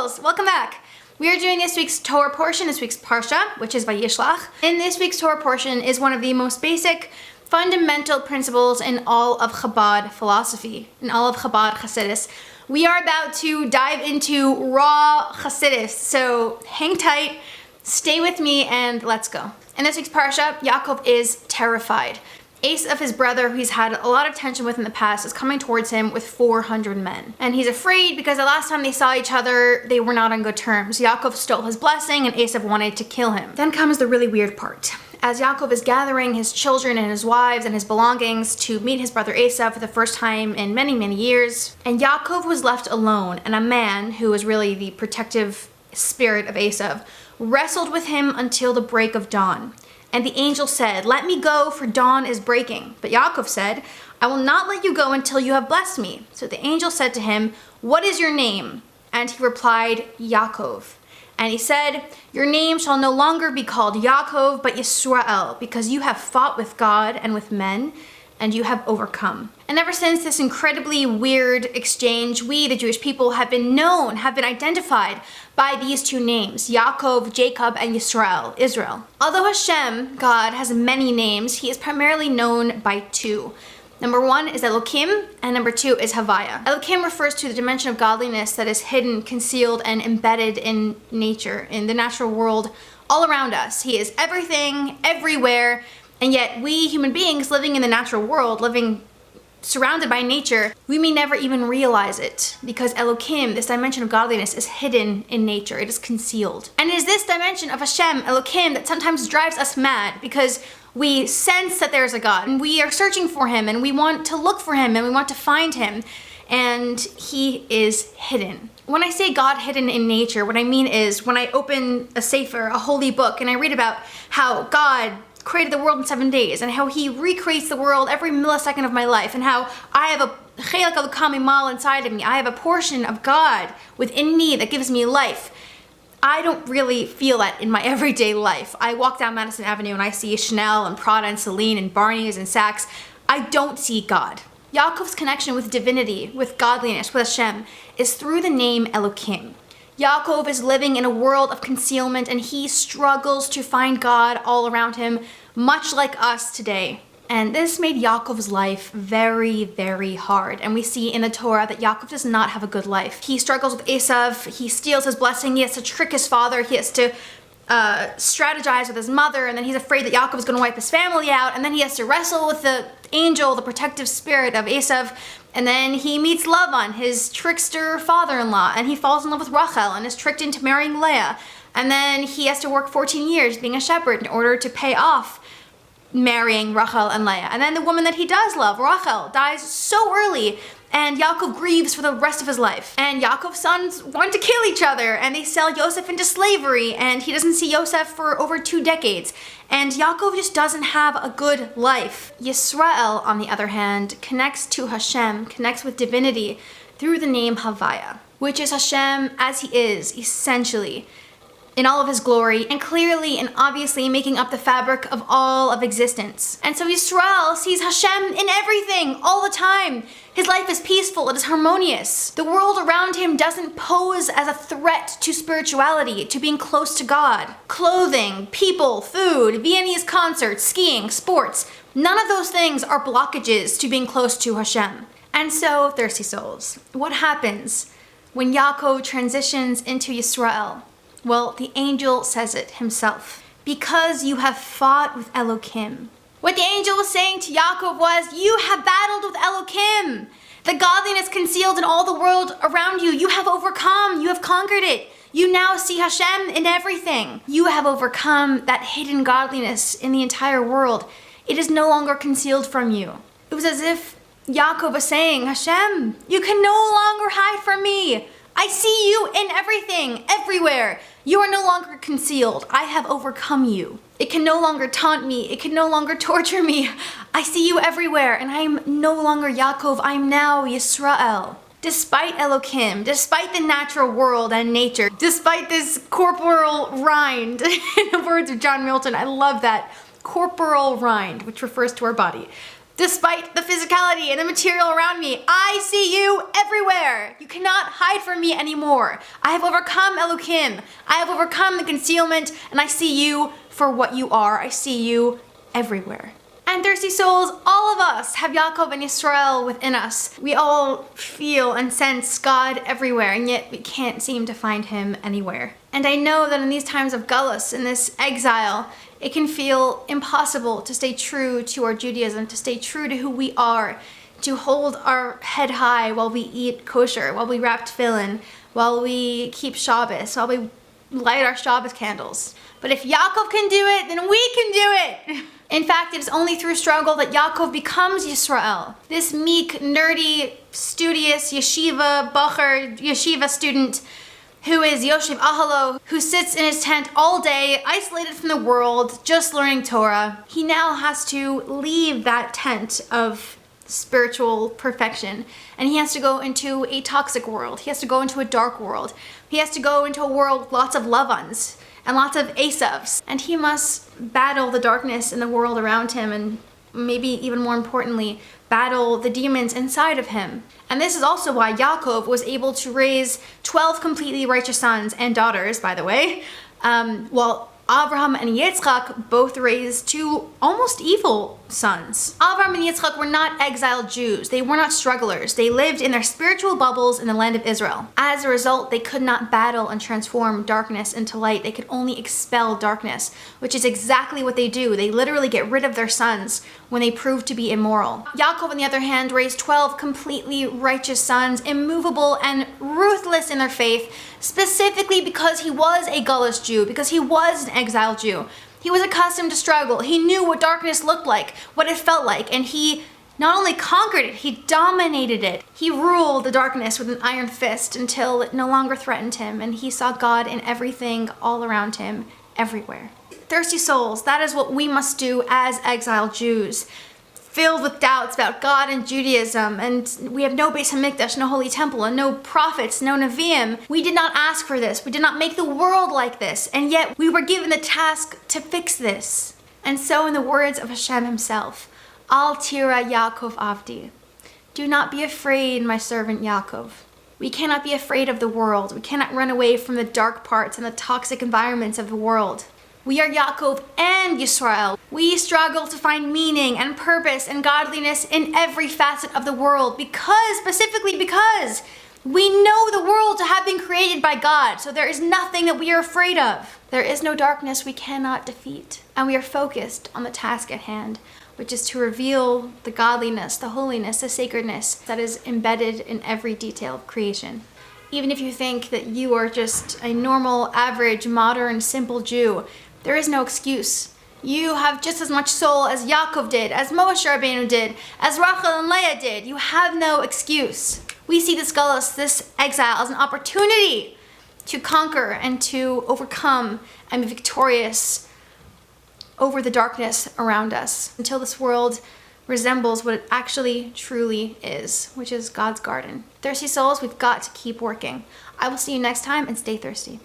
souls, welcome back. We are doing this week's Torah portion, this week's Parsha, which is Vayishlach. And this week's Torah portion is one of the most basic, fundamental principles in all of Chabad philosophy, in all of Chabad Hasidus. We are about to dive into raw Hasidus, so hang tight, stay with me, and let's go. In this week's Parsha, Yaakov is terrified. Esav, his brother, who he's had a lot of tension with in the past, is coming towards him with 400 men. And he's afraid because the last time they saw each other, they were not on good terms. Yaakov stole his blessing and Esav wanted to kill him. Then comes the really weird part. As Yaakov is gathering his children and his wives and his belongings to meet his brother Esav for the first time in many, many years, and Yaakov was left alone, and a man, who was really the protective spirit of Esav, wrestled with him until the break of dawn. And the angel said, "Let me go, for dawn is breaking." But Yaakov said, "I will not let you go until you have blessed me." So the angel said to him, "What is your name?" And he replied, "Yaakov." And he said, "Your name shall no longer be called Yaakov, but Yisrael, because you have fought with God and with men, and you have overcome." And ever since this incredibly weird exchange, we, the Jewish people, have been identified by these two names, Yaakov, Jacob, and Yisrael, Israel. Although Hashem, God, has many names, he is primarily known by two. Number one is Elokim, and number two is Havaya. Elokim refers to the dimension of godliness that is hidden, concealed, and embedded in nature, in the natural world all around us. He is everything, everywhere, and yet we human beings living in the natural world, living surrounded by nature, we may never even realize it, because Elokim, this dimension of godliness, is hidden in nature. It is concealed. And it is this dimension of Hashem, Elokim, that sometimes drives us mad, because we sense that there's a God, and we are searching for him, and we want to look for him, and we want to find him, and he is hidden. When I say God hidden in nature, what I mean is when I open a sefer, a holy book, and I read about how God created the world in 7 days, and how he recreates the world every millisecond of my life, and how I have a chelak elokam imal inside of me. I have a portion of God within me that gives me life. I don't really feel that in my everyday life. I walk down Madison Avenue and I see Chanel and Prada and Celine and Barney's and Saks. I don't see God. Yaakov's connection with divinity, with godliness, with Hashem, is through the name Elokim. Yaakov is living in a world of concealment, and he struggles to find God all around him, much like us today. And this made Yaakov's life very, very hard. And we see in the Torah that Yaakov does not have a good life. He struggles with Esav, he steals his blessing, he has to trick his father, he has to strategize with his mother, and then he's afraid that Yaakov is going to wipe his family out, and then he has to wrestle with the angel, the protective spirit of Esav, and then he meets Lavan, his trickster father-in-law, and he falls in love with Rachel and is tricked into marrying Leah, and then he has to work 14 years being a shepherd in order to pay off marrying Rachel and Leah. And then the woman that he does love, Rachel, dies so early, and Yaakov grieves for the rest of his life. And Yaakov's sons want to kill each other, and they sell Yosef into slavery, and he doesn't see Yosef for over 2 decades. And Yaakov just doesn't have a good life. Yisrael, on the other hand, connects to Hashem, connects with divinity through the name Havaya, which is Hashem as he is, essentially, in all of his glory, and clearly and obviously making up the fabric of all of existence. And so Yisrael sees Hashem in everything, all the time. His life is peaceful, it is harmonious. The world around him doesn't pose as a threat to spirituality, to being close to God. Clothing, people, food, Viennese concerts, skiing, sports, none of those things are blockages to being close to Hashem. And so, thirsty souls, what happens when Yaakov transitions into Yisrael? Well, the angel says it himself. Because you have fought with Elokim. What the angel was saying to Yaakov was, you have battled with Elokim. The godliness concealed in all the world around you, you have overcome, you have conquered it. You now see Hashem in everything. You have overcome that hidden godliness in the entire world. It is no longer concealed from you. It was as if Yaakov was saying, Hashem, you can no longer hide from me. I see you in everything, everywhere. You are no longer concealed. I have overcome you. It can no longer taunt me. It can no longer torture me. I see you everywhere, and I am no longer Yaakov. I am now Yisrael. Despite Elokim, despite the natural world and nature, despite this corporal rind, in the words of John Milton, I love that, corporal rind, which refers to our body. Despite the physicality and the material around me, I see you everywhere. You cannot hide from me anymore. I have overcome Elohim. I have overcome the concealment, and I see you for what you are. I see you everywhere. And thirsty souls, all of us have Yaakov and Yisrael within us. We all feel and sense God everywhere, and yet we can't seem to find him anywhere. And I know that in these times of galus, in this exile, it can feel impossible to stay true to our Judaism, to stay true to who we are, to hold our head high while we eat kosher, while we wrap tefillin, while we keep Shabbos, while we light our Shabbos candles. But if Yaakov can do it, then we can do it. In fact, it is only through struggle that Yaakov becomes Yisrael. This meek, nerdy, studious yeshiva student who is Yoshev Ahalo, who sits in his tent all day, isolated from the world, just learning Torah. He now has to leave that tent of spiritual perfection, and he has to go into a toxic world. He has to go into a dark world. He has to go into a world with lots of Lavans and lots of Esavs, and he must battle the darkness in the world around him, and maybe even more importantly, battle the demons inside of him. And this is also why Yaakov was able to raise 12 completely righteous sons and daughters, by the way, while Abraham and Yitzchak both raised two almost evil sons. Abraham and Yitzchak were not exiled Jews. They were not strugglers. They lived in their spiritual bubbles in the land of Israel. As a result, they could not battle and transform darkness into light. They could only expel darkness, which is exactly what they do. They literally get rid of their sons when they prove to be immoral. Yaakov, on the other hand, raised 12 completely righteous sons, immovable and ruthless in their faith, specifically because he was a gullus Jew, because he was an exiled Jew. He was accustomed to struggle. He knew what darkness looked like, what it felt like, and he not only conquered it, he dominated it. He ruled the darkness with an iron fist until it no longer threatened him, and he saw God in everything all around him, everywhere. Thirsty souls, that is what we must do as exiled Jews, filled with doubts about God and Judaism, and we have no Beis Hamikdash, no holy temple, and no prophets, no Nevi'im. We did not ask for this. We did not make the world like this, and yet we were given the task to fix this. And so in the words of Hashem himself, Al tira Yaakov avdi. Do not be afraid, my servant Yaakov. We cannot be afraid of the world. We cannot run away from the dark parts and the toxic environments of the world. We are Yaakov and Yisrael. We struggle to find meaning and purpose and godliness in every facet of the world specifically because we know the world to have been created by God. So there is nothing that we are afraid of. There is no darkness we cannot defeat. And we are focused on the task at hand, which is to reveal the godliness, the holiness, the sacredness that is embedded in every detail of creation. Even if you think that you are just a normal, average, modern, simple Jew, there is no excuse. You have just as much soul as Yaakov did, as Moshe Rabbeinu did, as Rachel and Leah did. You have no excuse. We see this galus, this exile, as an opportunity to conquer and to overcome and be victorious over the darkness around us until this world resembles what it actually truly is, which is God's garden. Thirsty souls, we've got to keep working. I will see you next time, and stay thirsty.